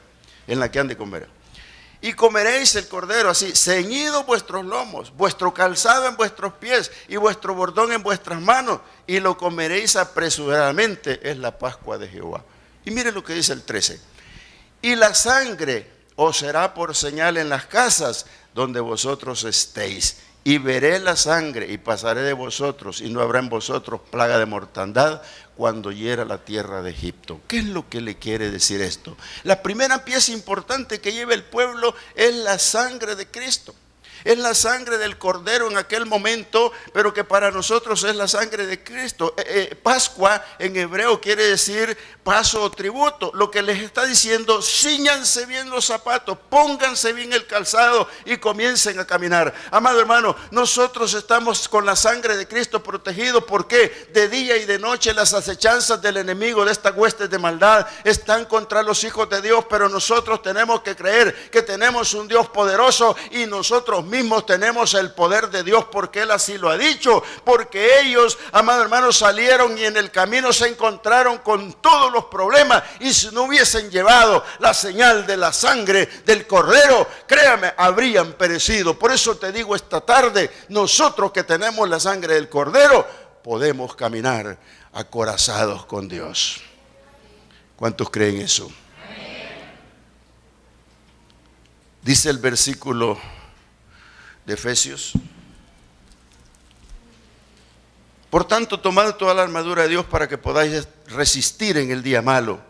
Y comeréis el cordero así, ceñidos vuestros lomos, vuestro calzado en vuestros pies y vuestro bordón en vuestras manos, y lo comeréis apresuradamente. Es la Pascua de Jehová. Y mire lo que dice el 13: y la sangre os será por señal en las casas donde vosotros estéis. Y veré la sangre y pasaré de vosotros, y no habrá en vosotros plaga de mortandad cuando hiera la tierra de Egipto. ¿Qué es lo que le quiere decir esto? La primera pieza importante que lleva el pueblo es la sangre de Cristo. Es la sangre del Cordero en aquel momento, pero que para nosotros es la sangre de Cristo. Pascua en hebreo quiere decir paso o tributo. Lo que les está diciendo: cíñanse bien los zapatos, pónganse bien el calzado y comiencen a caminar. Amado hermano, nosotros estamos con la sangre de Cristo protegidos. ¿Por qué? De día y de noche las acechanzas del enemigo, de estas huestes de maldad, están contra los hijos de Dios, pero nosotros tenemos que creer que tenemos un Dios poderoso, y nosotros mismos tenemos el poder de Dios, porque Él así lo ha dicho. Porque ellos, amado hermano, salieron y en el camino se encontraron con todos los problemas, y si no hubiesen llevado la señal de la sangre del Cordero, créame, habrían perecido. Por eso te digo esta tarde, nosotros que tenemos la sangre del Cordero, podemos caminar acorazados con Dios. ¿Cuántos creen eso? Dice el versículo de Efesios: por tanto, tomad toda la armadura de Dios para que podáis resistir en el día malo,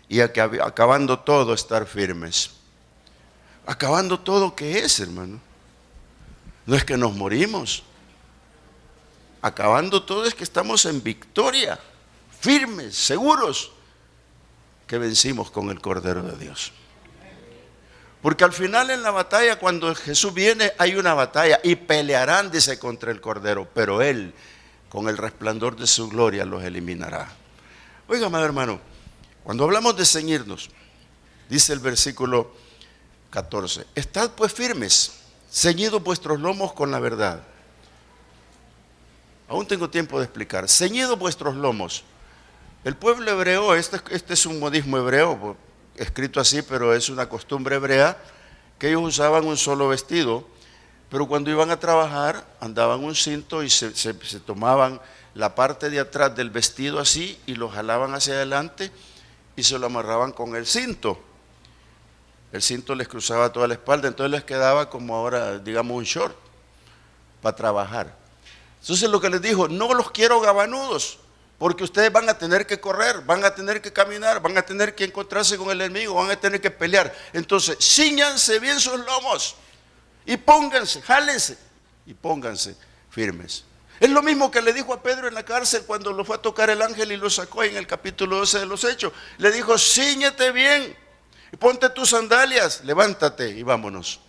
y acabando todo, estar firmes. Acabando todo, ¿qué es, hermano? No es que nos morimos. Acabando todo es que estamos en victoria, firmes, seguros, que vencimos con el Cordero de Dios. Porque al final en la batalla, cuando Jesús viene, hay una batalla, y pelearán, dice, contra el Cordero, pero Él, con el resplandor de su gloria, los eliminará. Oiga, amado hermano, cuando hablamos de ceñirnos, dice el versículo 14: estad pues firmes, ceñidos vuestros lomos con la verdad. Aún tengo tiempo de explicar. Ceñidos vuestros lomos. El pueblo hebreo, este es un modismo hebreo, escrito así, pero es una costumbre hebrea, que ellos usaban un solo vestido, pero cuando iban a trabajar andaban un cinto y se tomaban la parte de atrás del vestido así y lo jalaban hacia adelante y se lo amarraban con el cinto. El cinto les cruzaba toda la espalda, entonces les quedaba como ahora, digamos, un short para trabajar. Entonces lo que les dijo, no los quiero gabanudos, porque ustedes van a tener que correr, van a tener que caminar, van a tener que encontrarse con el enemigo, van a tener que pelear. Entonces, cíñanse bien sus lomos y pónganse, jálense y pónganse firmes. Es lo mismo que le dijo a Pedro en la cárcel cuando lo fue a tocar el ángel y lo sacó en el capítulo 12 de los Hechos. Le dijo, cíñete bien, ponte tus sandalias, levántate y vámonos.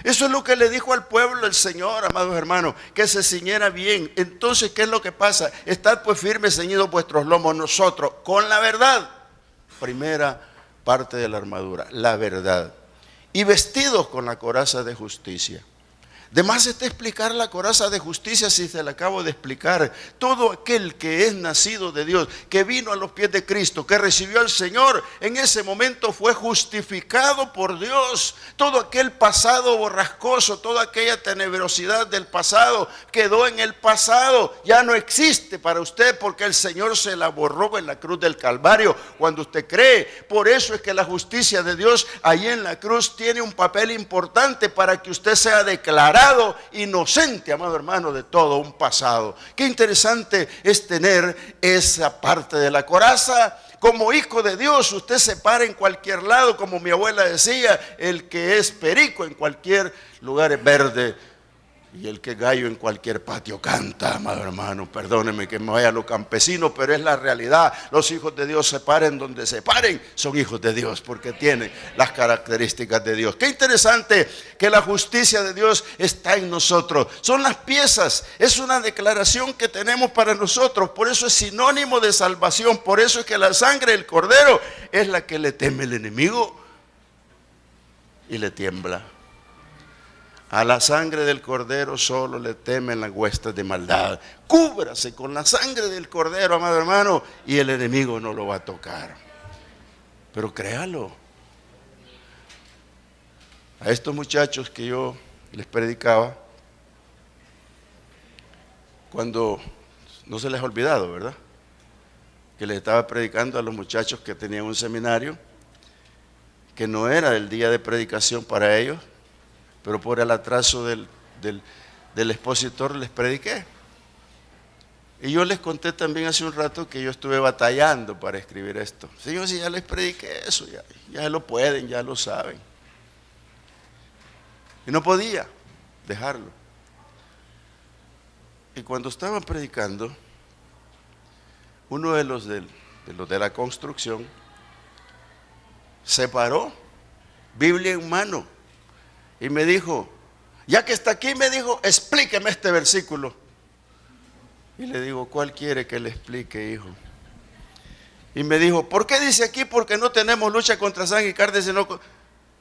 Eso es lo que le dijo al pueblo el Señor, amados hermanos, que se ciñera bien. Entonces, ¿qué es lo que pasa? Estad pues firmes, ceñidos vuestros lomos, nosotros, con la verdad. Primera parte de la armadura, la verdad. Y vestidos con la coraza de justicia. De más está explicar la coraza de justicia si se la acabo de explicar. Todo aquel que es nacido de Dios, que vino a los pies de Cristo, que recibió al Señor, en ese momento fue justificado por Dios. Todo aquel pasado borrascoso, toda aquella tenebrosidad del pasado quedó en el pasado. Ya no existe para usted porque el Señor se la borró en la cruz del Calvario cuando usted cree. Por eso es que la justicia de Dios ahí en la cruz tiene un papel importante para que usted sea declarado inocente, amado hermano, de todo un pasado. Qué interesante es tener esa parte de la coraza. Como hijo de Dios, usted se para en cualquier lado, como mi abuela decía, el que es perico en cualquier lugar es verde y el que es gallo en cualquier patio canta, amado hermano. Perdóneme que me vaya a lo campesino, pero es la realidad. Los hijos de Dios se paren donde se paren, son hijos de Dios porque tienen las características de Dios. Qué interesante que la justicia de Dios está en nosotros. Son las piezas, es una declaración que tenemos para nosotros. Por eso es sinónimo de salvación. Por eso es que la sangre del Cordero es la que le teme el enemigo y le tiembla. A la sangre del Cordero solo le temen las huestes de maldad. Cúbrase con la sangre del Cordero, amado hermano, y el enemigo no lo va a tocar. Pero créalo. A estos muchachos que yo les predicaba, cuando, no se les ha olvidado, ¿verdad? Que les estaba predicando a los muchachos que tenían un seminario, que no era el día de predicación para ellos, pero por el atraso del expositor les prediqué. Y yo les conté también hace un rato que yo estuve batallando para escribir esto. Señor, si ya les prediqué eso, ya lo pueden, ya lo saben. Y no podía dejarlo. Y cuando estaban predicando, uno de los de la construcción se paró, Biblia en mano, y me dijo, ya que está aquí, me dijo, explíqueme este versículo. Y le digo, ¿cuál quiere que le explique, hijo? Y me dijo, ¿por qué dice aquí? Porque no tenemos lucha contra sangre y carne, sino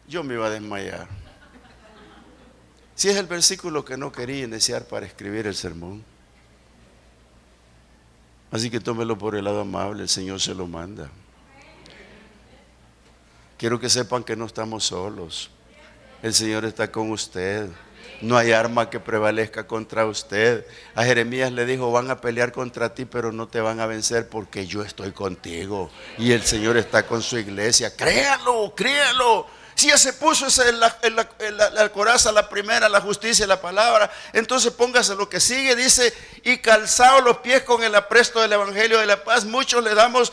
yo me iba a desmayar. Si es el versículo que no quería iniciar para escribir el sermón. Así que tómelo por el lado amable, el Señor se lo manda. Quiero que sepan que no estamos solos. El Señor está con usted. No hay arma que prevalezca contra usted. A Jeremías le dijo, van a pelear contra ti, pero no te van a vencer porque yo estoy contigo. Y el Señor está con su iglesia. Créalo, créalo. Si ya se puso la coraza, la primera, la justicia, la palabra, entonces póngase lo que sigue, dice, y calzados los pies con el apresto del evangelio de la paz. Muchos le damos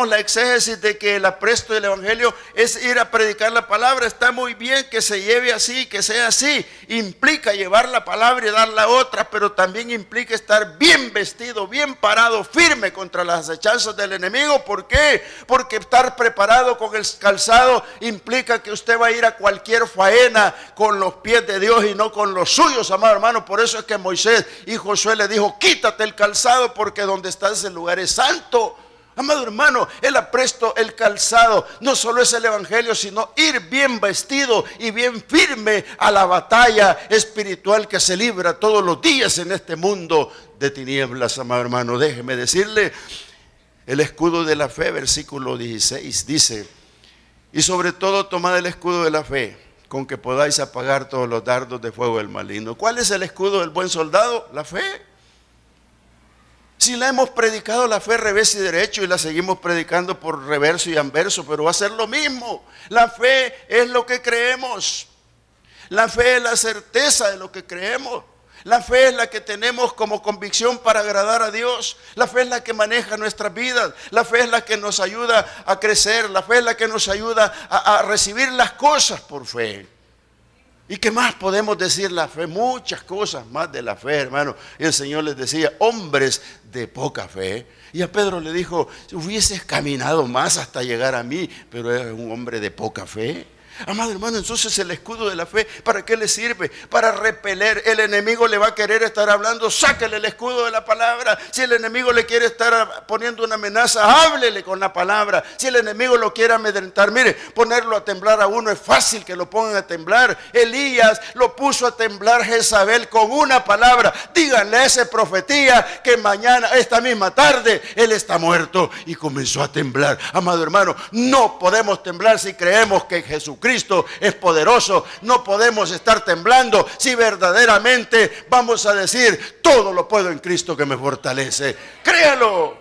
la exégesis de que el apresto del evangelio es ir a predicar la palabra. Está muy bien que se lleve así, que sea así. Implica llevar la palabra y dar la otra, pero también implica estar bien vestido, bien parado, firme contra las acechanzas del enemigo. ¿Por qué? Porque estar preparado con el calzado implica que usted va a ir a cualquier faena con los pies de Dios y no con los suyos, amado hermano. Por eso es que Moisés y Josué le dijo, quítate el calzado porque donde estás el lugar es santo. Amado hermano, el apresto, el calzado, no solo es el evangelio, sino ir bien vestido y bien firme a la batalla espiritual que se libra todos los días en este mundo de tinieblas, amado hermano. Déjeme decirle, el escudo de la fe, versículo 16, dice, y sobre todo tomad el escudo de la fe, con que podáis apagar todos los dardos de fuego del maligno. ¿Cuál es el escudo del buen soldado? La fe. Si la hemos predicado la fe revés y derecho y la seguimos predicando por reverso y anverso, pero va a ser lo mismo. La fe es lo que creemos. La fe es la certeza de lo que creemos. La fe es la que tenemos como convicción para agradar a Dios. La fe es la que maneja nuestras vidas. La fe es la que nos ayuda a crecer. La fe es la que nos ayuda a recibir las cosas por fe. ¿Y qué más podemos decir la fe? Muchas cosas más de la fe, hermano. Y el Señor les decía, hombres de poca fe. Y a Pedro le dijo, hubieses caminado más hasta llegar a mí, pero eres un hombre de poca fe. Amado hermano, entonces el escudo de la fe, ¿para qué le sirve? Para repeler. El enemigo le va a querer estar hablando, sáquele el escudo de la palabra. Si el enemigo le quiere estar poniendo una amenaza, háblele con la palabra. Si el enemigo lo quiere amedrentar, mire, ponerlo a temblar a uno es fácil que lo pongan a temblar. Elías lo puso a temblar Jezabel con una palabra. Díganle a ese profetía que mañana, esta misma tarde, él está muerto. Y comenzó a temblar. Amado hermano, no podemos temblar si creemos que Jesucristo es poderoso. No podemos estar temblando si verdaderamente vamos a decir, todo lo puedo en Cristo que me fortalece. Créalo.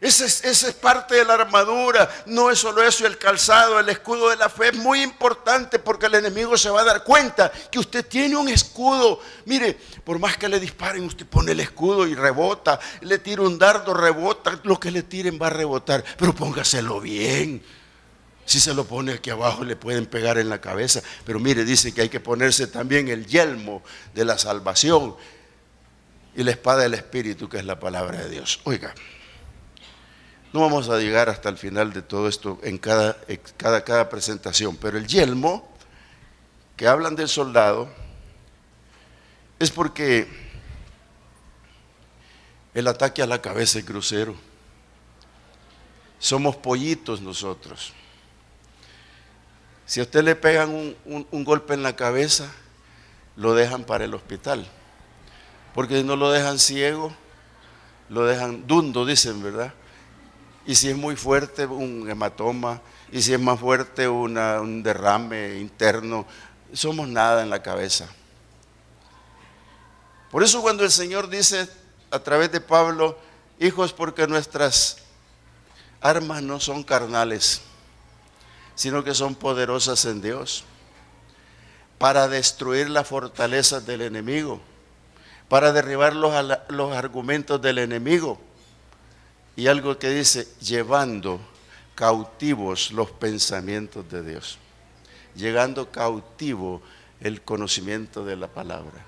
Esa es parte de la armadura. No es solo eso, el calzado, el escudo de la fe es muy importante, porque el enemigo se va a dar cuenta que usted tiene un escudo. Mire, por más que le disparen, usted pone el escudo y rebota. Le tira un dardo, rebota. Lo que le tiren va a rebotar, pero póngaselo bien. Si se lo pone aquí abajo le pueden pegar en la cabeza. Pero mire, dice que hay que ponerse también el yelmo de la salvación y la espada del Espíritu, que es la palabra de Dios. Oiga, no vamos a llegar hasta el final de todo esto en cada presentación, pero el yelmo que hablan del soldado es porque el ataque a la cabeza es grosero. Somos pollitos nosotros. Si a usted le pegan un golpe en la cabeza, lo dejan para el hospital. Porque si no lo dejan ciego, lo dejan dundo, dicen, ¿verdad? Y si es muy fuerte, un hematoma. Y si es más fuerte, un derrame interno. Somos nada en la cabeza. Por eso cuando el Señor dice a través de Pablo, hijos, porque nuestras armas no son carnales, sino que son poderosas en Dios, para destruir las fortalezas del enemigo, para derribar los argumentos del enemigo. Y algo que dice, llevando cautivos los pensamientos de Dios, llegando cautivo el conocimiento de la palabra.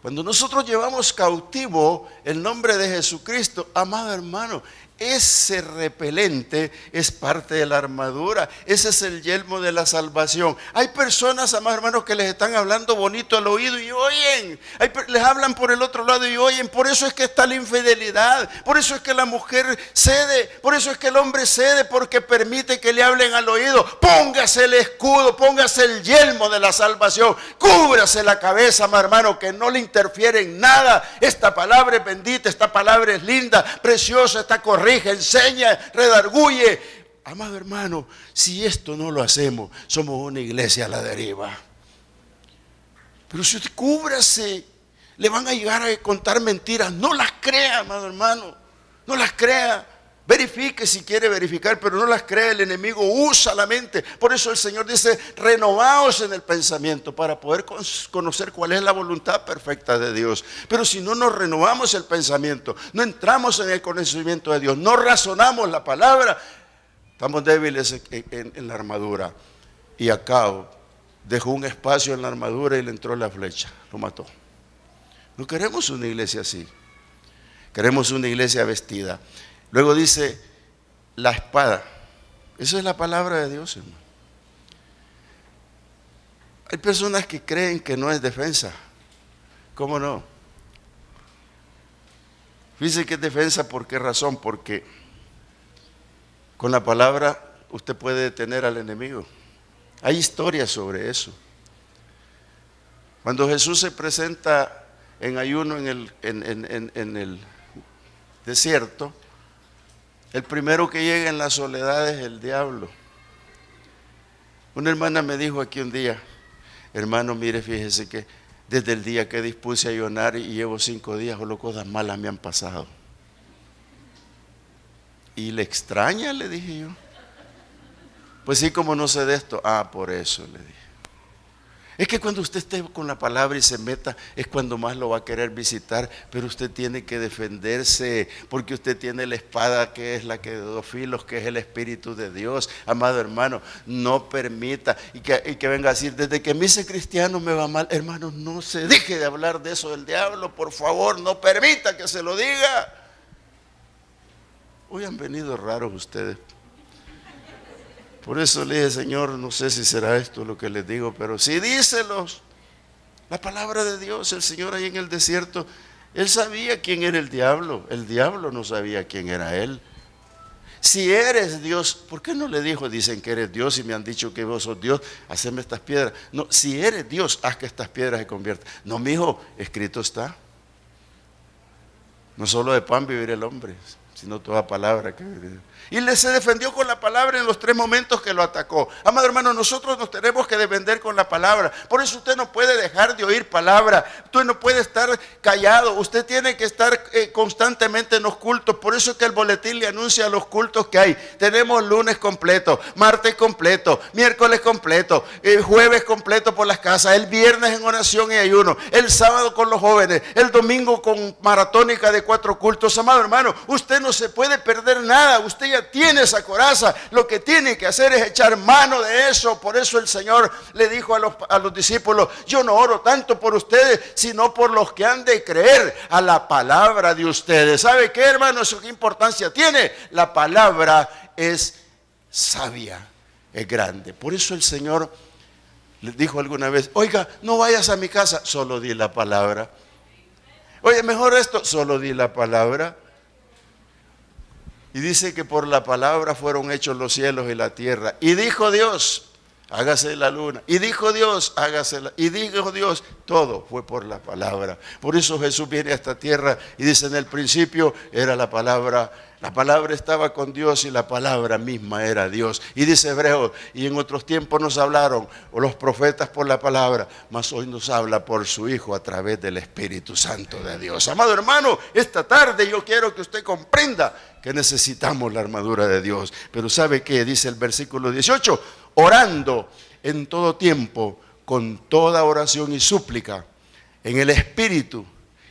Cuando nosotros llevamos cautivo el nombre de Jesucristo, amado hermano, ese repelente es parte de la armadura. Ese es el yelmo de la salvación. Hay personas, amados hermanos, que les están hablando bonito al oído y oyen. Les hablan por el otro lado y oyen. Por eso es que está la infidelidad. Por eso es que la mujer cede. Por eso es que el hombre cede, porque permite que le hablen al oído. Póngase el escudo, póngase el yelmo de la salvación. Cúbrase la cabeza, amado hermano, que no le interfiere en nada. Esta palabra es bendita, esta palabra es linda, preciosa, está correcta. Enseña, redarguye. Amado hermano, si esto no lo hacemos, somos una iglesia a la deriva. Pero si usted cúbrase, le van a llegar a contar mentiras. No las crea, amado hermano, no las crea. Verifique si quiere verificar, pero no las crea. El enemigo usa la mente. Por eso el Señor dice, renovaos en el pensamiento, para poder conocer cuál es la voluntad perfecta de Dios. Pero si no nos renovamos el pensamiento, no entramos en el conocimiento de Dios, no razonamos la palabra, estamos débiles en la armadura. Y Acab dejó un espacio en la armadura y le entró la flecha, lo mató. No queremos una iglesia así. Queremos una iglesia vestida. Luego dice, la espada. Esa es la palabra de Dios, hermano. Hay personas que creen que no es defensa. ¿Cómo no? Fíjense que es defensa. ¿Por qué razón? Porque con la palabra usted puede detener al enemigo. Hay historias sobre eso. Cuando Jesús se presenta en ayuno en el desierto, el primero que llega en la soledad es el diablo. Una hermana me dijo aquí un día, hermano, mire, fíjese que desde el día que dispuse a ayunar y llevo 5 días, solo cosas malas me han pasado. ¿Y le extraña?, le dije yo. Pues sí, como no sé de esto. Ah, por eso le dije. Es que cuando usted esté con la palabra y se meta, es cuando más lo va a querer visitar, pero usted tiene que defenderse, porque usted tiene la espada que es la que de dos filos, que es el Espíritu de Dios. Amado hermano, no permita, y que venga a decir, desde que me hice cristiano me va mal. Hermano, no se deje de hablar de eso del diablo, por favor, no permita que se lo diga. Hoy han venido raros ustedes. Por eso le dije, Señor, no sé si será esto lo que les digo, pero sí díselos. La palabra de Dios, el Señor ahí en el desierto, Él sabía quién era el diablo no sabía quién era Él. Si eres Dios, ¿por qué no le dijo? Dicen que eres Dios y me han dicho que vos sos Dios, haceme estas piedras. No, si eres Dios, haz que estas piedras se conviertan. No, mijo, escrito está. No solo de pan vivirá el hombre, sino toda palabra que... Y se defendió con la palabra en los 3 momentos que lo atacó. Amado hermano, nosotros nos tenemos que defender con la palabra. Por eso usted no puede dejar de oír palabra. Usted no puede estar callado. Usted tiene que estar constantemente en los cultos. Por eso es que el boletín le anuncia los cultos que hay. Tenemos lunes completo, martes completo, miércoles completo, jueves completo por las casas, el viernes en oración y ayuno, el sábado con los jóvenes, el domingo con maratónica de 4 cultos. Amado hermano, usted no se puede perder nada. Usted ya tiene esa coraza, lo que tiene que hacer es echar mano de eso. Por eso el Señor le dijo a los discípulos, yo no oro tanto por ustedes, sino por los que han de creer a la palabra de ustedes. ¿Sabe qué, hermano? Eso qué importancia tiene. La palabra es sabia, es grande. Por eso el Señor le dijo alguna vez, oiga, no vayas a mi casa, solo di la palabra. Oye, mejor esto, solo di la palabra. Y dice que por la palabra fueron hechos los cielos y la tierra. Y dijo Dios, hágase la luna. Y dijo Dios, hágase la... Y dijo Dios, todo fue por la palabra. Por eso Jesús viene a esta tierra y dice, en el principio era la palabra estaba con Dios y la palabra misma era Dios. Y dice Hebreos, y en otros tiempos nos hablaron los profetas por la palabra, mas hoy nos habla por su Hijo a través del Espíritu Santo de Dios. Amado hermano, esta tarde yo quiero que usted comprenda que necesitamos la armadura de Dios. Pero ¿sabe qué? Dice el versículo 18, orando en todo tiempo, con toda oración y súplica, en el Espíritu,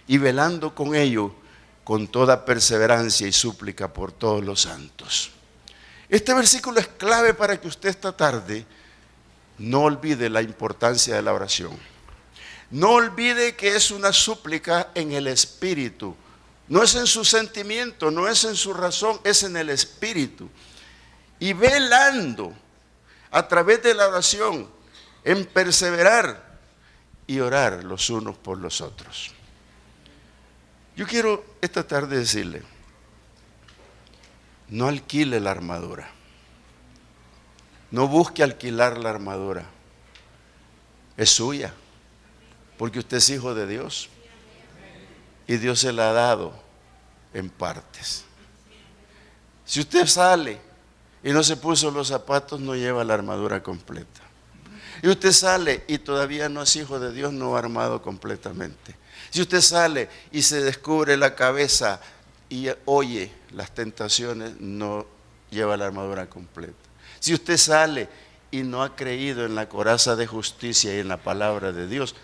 y velando con ello, con toda perseverancia y súplica por todos los santos. Este versículo es clave para que usted esta tarde no olvide la importancia de la oración. No olvide que es una súplica en el Espíritu. No es en su sentimiento, no es en su razón, es en el Espíritu. Y velando a través de la oración, en perseverar y orar los unos por los otros. Yo quiero esta tarde decirle, no alquile la armadura. No busque alquilar la armadura. Es suya, porque usted es hijo de Dios. Y Dios se la ha dado en partes. Si usted sale y no se puso los zapatos, no lleva la armadura completa. Y usted sale y todavía no es hijo de Dios, no armado completamente. Si usted sale y se descubre la cabeza y oye las tentaciones, no lleva la armadura completa. Si usted sale y no ha creído en la coraza de justicia y en la palabra de Dios,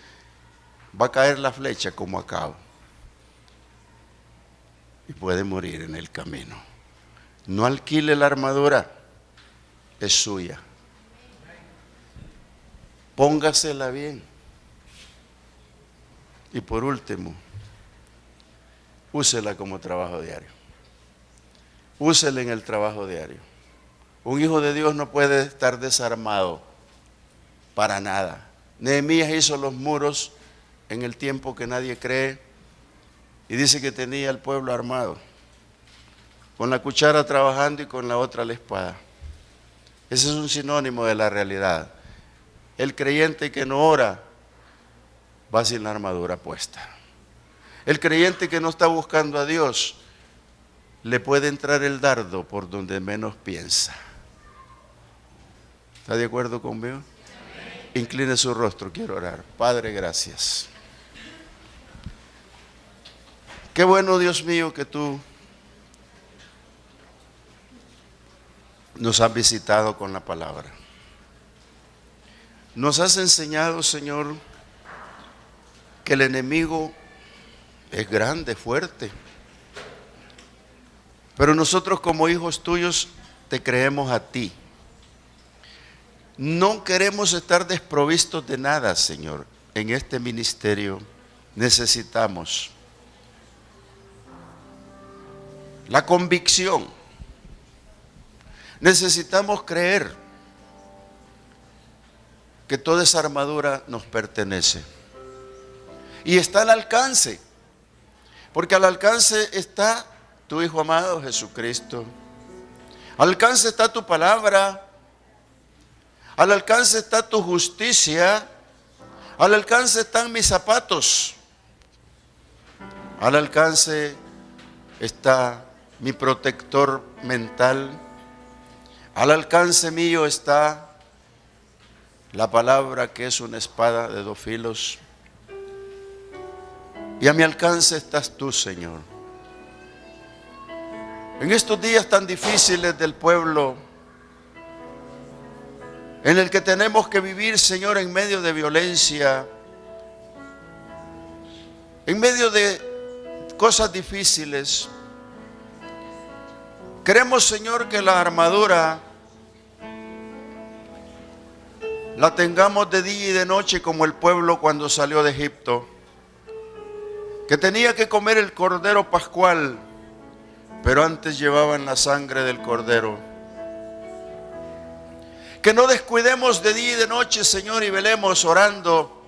va a caer la flecha como acabo. Y puede morir en el camino. No alquile la armadura, es suya. Póngasela bien. Y por último, úsela como trabajo diario. Úsela en el trabajo diario. Un hijo de Dios no puede estar desarmado para nada. Nehemías hizo los muros en el tiempo que nadie cree y dice que tenía el pueblo armado, con la cuchara trabajando y con la otra la espada. Ese es un sinónimo de la realidad. El creyente que no ora va sin la armadura puesta. El creyente que no está buscando a Dios, le puede entrar el dardo por donde menos piensa. ¿Está de acuerdo conmigo? Incline su rostro, quiero orar. Padre, gracias. Qué bueno, Dios mío, que tú nos has visitado con la palabra. Nos has enseñado, Señor, que el enemigo es grande, fuerte. Pero nosotros como hijos tuyos te creemos a ti. No queremos estar desprovistos de nada, Señor. En este ministerio necesitamos la convicción. Necesitamos creer que toda esa armadura nos pertenece. Y está al alcance. Porque al alcance está tu Hijo amado Jesucristo. Al alcance está tu palabra. Al alcance está tu justicia. Al alcance están mis zapatos. Al alcance está mi protector mental. Al alcance mío está la palabra que es una espada de 2 filos. Y a mi alcance estás tú, Señor. En estos días tan difíciles del pueblo, en el que tenemos que vivir, Señor, en medio de violencia, en medio de cosas difíciles, queremos, Señor, que la armadura la tengamos de día y de noche como el pueblo cuando salió de Egipto, que tenía que comer el cordero pascual, pero antes llevaban la sangre del cordero. Que no descuidemos de día y de noche, Señor, y velemos orando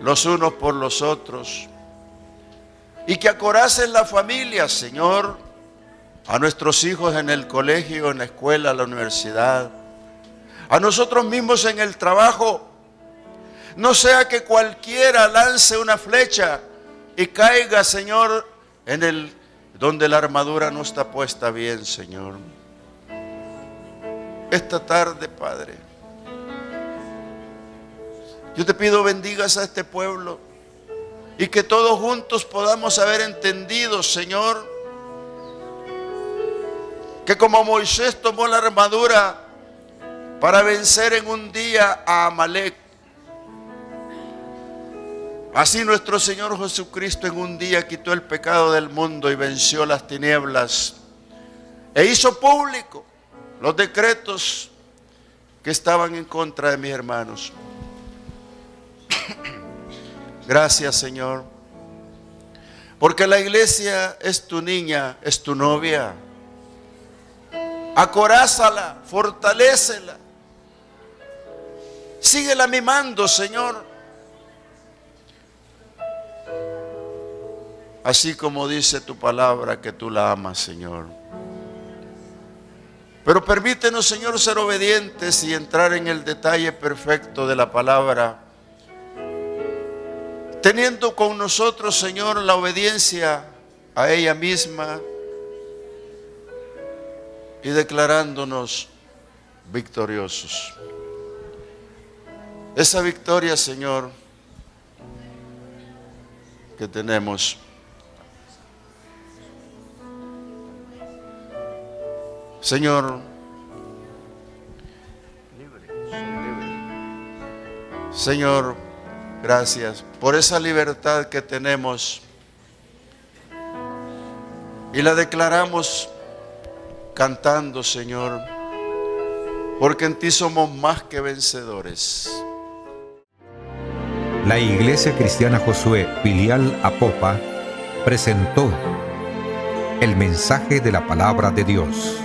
los unos por los otros. Y que acorazen la familia, Señor, a nuestros hijos en el colegio, en la escuela, en la universidad, a nosotros mismos en el trabajo. No sea que cualquiera lance una flecha y caiga, Señor, en donde la armadura no está puesta bien, Señor. Esta tarde, Padre, yo te pido bendigas a este pueblo y que todos juntos podamos haber entendido, Señor, que como Moisés tomó la armadura para vencer en un día a Amalek, así nuestro Señor Jesucristo en un día quitó el pecado del mundo y venció las tinieblas e hizo público los decretos que estaban en contra de mis hermanos. Gracias, Señor, porque la iglesia es tu niña, es tu novia. Acorázala, fortalécela, síguela mimando, Señor, así como dice tu palabra que tú la amas, Señor. Pero permítenos, Señor, ser obedientes y entrar en el detalle perfecto de la palabra, teniendo con nosotros, Señor, la obediencia a ella misma y declarándonos victoriosos. Esa victoria, Señor, que tenemos, Señor, Señor, gracias por esa libertad que tenemos y la declaramos cantando, Señor, porque en ti somos más que vencedores. La Iglesia Cristiana Josué Filial Apopa presentó el mensaje de la palabra de Dios.